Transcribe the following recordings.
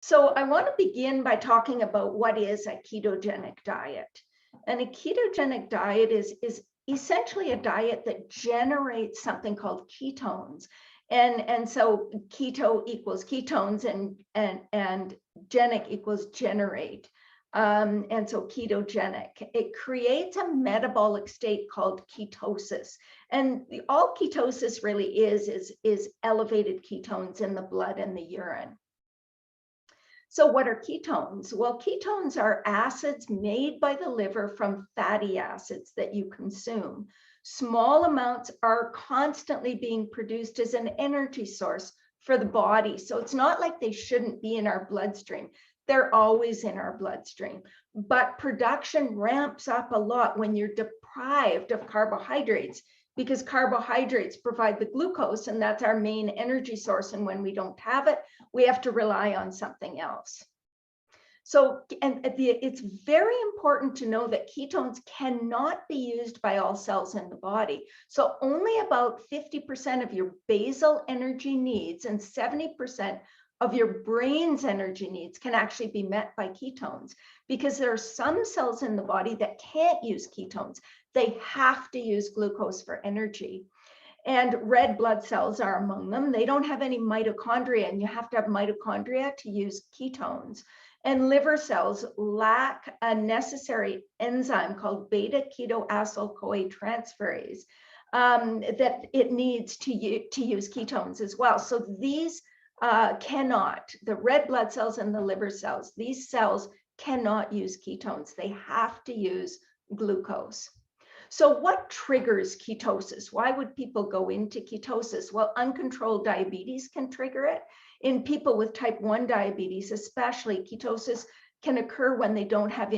So I want to begin by talking about what is a ketogenic diet. And a ketogenic diet is essentially a diet that generates something called ketones. And so keto equals ketones and genic equals generate. And so ketogenic, it creates a metabolic state called ketosis. And all ketosis really is elevated ketones in the blood and the urine. So what are ketones? Well, ketones are acids made by the liver from fatty acids that you consume. Small amounts are constantly being produced as an energy source for the body. So it's not like they shouldn't be in our bloodstream. They're always in our bloodstream. But production ramps up a lot when you're deprived of carbohydrates, because carbohydrates provide the glucose, and that's our main energy source. And when we don't have it, we have to rely on something else. So, it's very important to know that ketones cannot be used by all cells in the body. So only about 50% of your basal energy needs and 70% of your brain's energy needs can actually be met by ketones, because there are some cells in the body that can't use ketones. They have to use glucose for energy. And red blood cells are among them. They don't have any mitochondria, and you have to have mitochondria to use ketones. And liver cells lack a necessary enzyme called beta-ketoacyl-CoA transferase that it needs to use ketones as well. So these cannot, the red blood cells and the liver cells, these cells cannot use ketones. They have to use glucose. So what triggers ketosis? Why would people go into ketosis? Well, uncontrolled diabetes can trigger it. In people with type 1 diabetes, especially, ketosis can occur when they have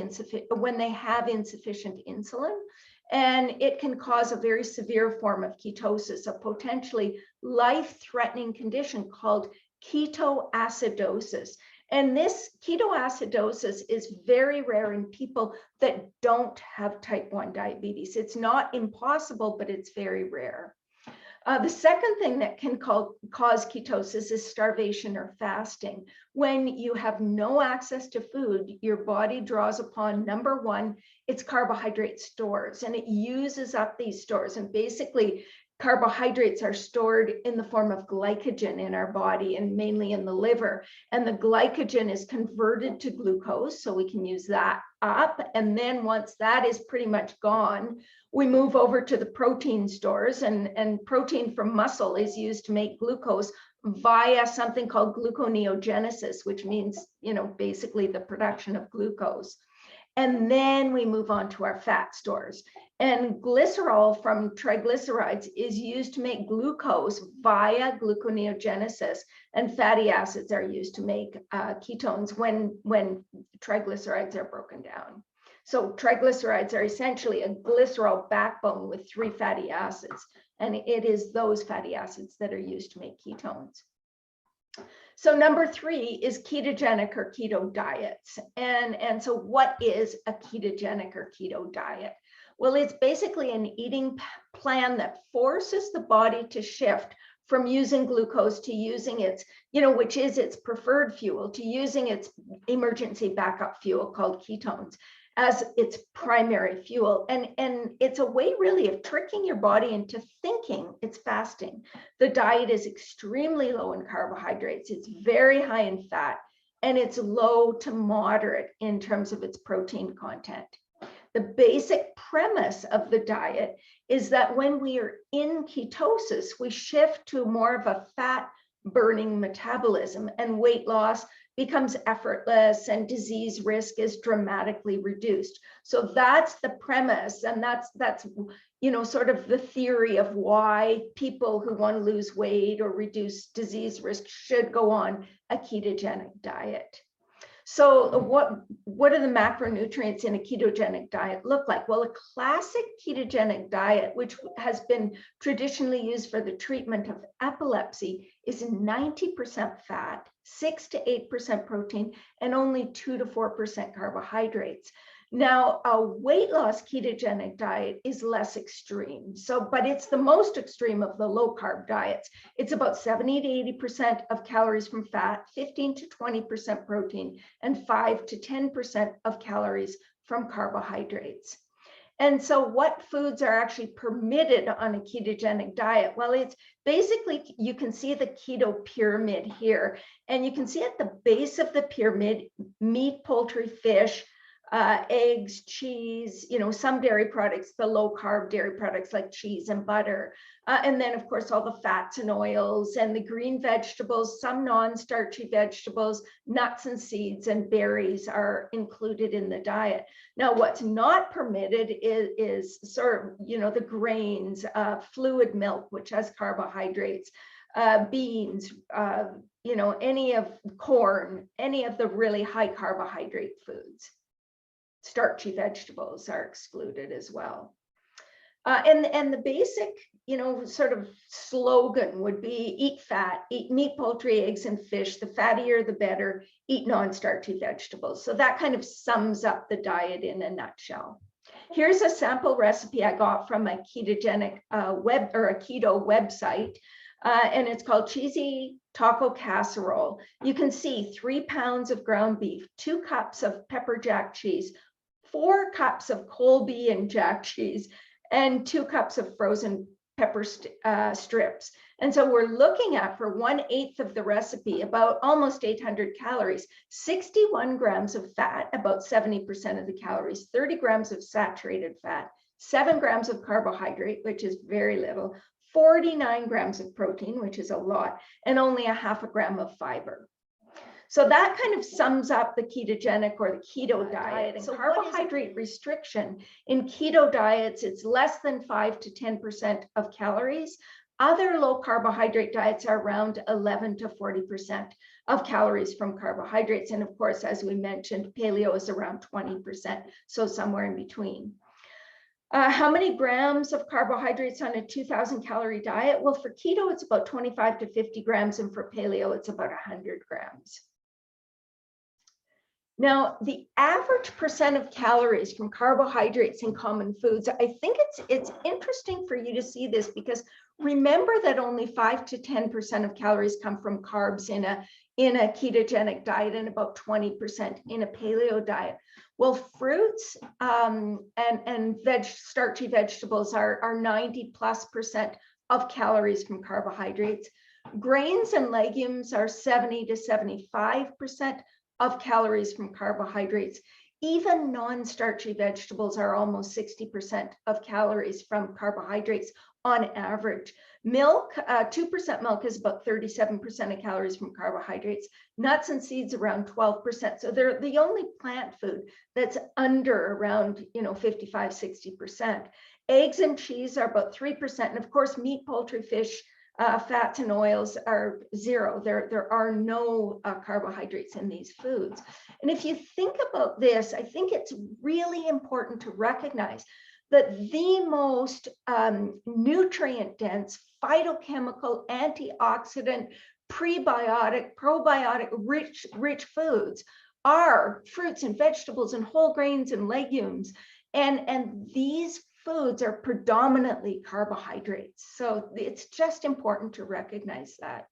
insufficient insulin, and it can cause a very severe form of ketosis, a potentially life-threatening condition called ketoacidosis. And this ketoacidosis is very rare in people that don't have type 1 diabetes. It's not impossible, but it's very rare. The second thing that can cause ketosis is starvation or fasting. When you have no access to food, your body draws upon, number one, its carbohydrate stores, and it uses up these stores. And basically, carbohydrates are stored in the form of glycogen in our body, and mainly in the liver. And the glycogen is converted to glucose, so we can use that up. And then once that is pretty much gone, we move over to the protein stores, and protein from muscle is used to make glucose via something called gluconeogenesis, which means, basically the production of glucose. And then we move on to our fat stores. And glycerol from triglycerides is used to make glucose via gluconeogenesis, and fatty acids are used to make ketones when triglycerides are broken down. So triglycerides are essentially a glycerol backbone with 3 fatty acids, and it is those fatty acids that are used to make ketones. So number 3 is ketogenic or keto diets. And so what is a ketogenic or keto diet? Well, it's basically an eating plan that forces the body to shift from using glucose to using its, which is its preferred fuel, to using its emergency backup fuel called ketones as its primary fuel. And it's a way really of tricking your body into thinking it's fasting. The diet is extremely low in carbohydrates, it's very high in fat, and it's low to moderate in terms of its protein content. The basic premise of the diet is that when we are in ketosis, we shift to more of a fat burning metabolism, and weight loss becomes effortless, and disease risk is dramatically reduced. So that's the premise, and that's sort of the theory of why people who want to lose weight or reduce disease risk should go on a ketogenic diet. So what do the macronutrients in a ketogenic diet look like? Well, a classic ketogenic diet, which has been traditionally used for the treatment of epilepsy, is 90% fat, 6 to 8% protein, and only 2 to 4% carbohydrates. Now, a weight loss ketogenic diet is less extreme. But it's the most extreme of the low carb diets. It's about 70 to 80% of calories from fat, 15 to 20% protein, and 5 to 10% of calories from carbohydrates. And so what foods are actually permitted on a ketogenic diet? Well, it's basically, you can see the keto pyramid here, and you can see at the base of the pyramid, meat, poultry, fish, eggs, cheese, some dairy products, the low carb dairy products like cheese and butter. And then of course, all the fats and oils and the green vegetables, some non-starchy vegetables, nuts and seeds and berries are included in the diet. Now, what's not permitted is sort of, the grains, fluid milk, which has carbohydrates, beans, any of corn, any of the really high carbohydrate foods. Starchy vegetables are excluded as well. And the basic, sort of slogan would be eat fat, eat meat, poultry, eggs, and fish. The fattier, the better. Eat non-starchy vegetables. So that kind of sums up the diet in a nutshell. Here's a sample recipe I got from a ketogenic a keto website. And it's called cheesy taco casserole. You can see 3 pounds of ground beef, 2 cups of pepper jack cheese, 4 cups of Colby and jack cheese, and 2 cups of frozen pepper strips. And so we're looking at, for 1/8 of the recipe, about almost 800 calories, 61 grams of fat, about 70% of the calories, 30 grams of saturated fat, 7 grams of carbohydrate, which is very little, 49 grams of protein, which is a lot, and only 0.5 gram of fiber. So that kind of sums up the ketogenic or the keto diet. And so carbohydrate restriction in keto diets, it's less than 5 to 10% of calories. Other low carbohydrate diets are around 11 to 40% of calories from carbohydrates. And of course, as we mentioned, paleo is around 20%, so somewhere in between. How many grams of carbohydrates on a 2,000 calorie diet? Well, for keto, it's about 25 to 50 grams, and for paleo, it's about 100 grams. Now, the average percent of calories from carbohydrates in common foods, I think it's interesting for you to see this, because remember that only 5 to 10% of calories come from carbs in a ketogenic diet, and about 20% in a paleo diet. Well, fruits and starchy vegetables are 90+% of calories from carbohydrates. Grains and legumes are 70 to 75% of calories from carbohydrates. Even non-starchy vegetables are almost 60% of calories from carbohydrates on average. Milk, 2% milk is about 37% of calories from carbohydrates. Nuts and seeds around 12%. So they're the only plant food that's under around 55, 60%. Eggs and cheese are about 3%. And of course, meat, poultry, fish, fats and oils are 0. There are no carbohydrates in these foods. And if you think about this, I think it's really important to recognize that the most nutrient-dense, phytochemical, antioxidant, prebiotic, probiotic rich foods are fruits and vegetables and whole grains and legumes. And these foods are predominantly carbohydrates. So it's just important to recognize that.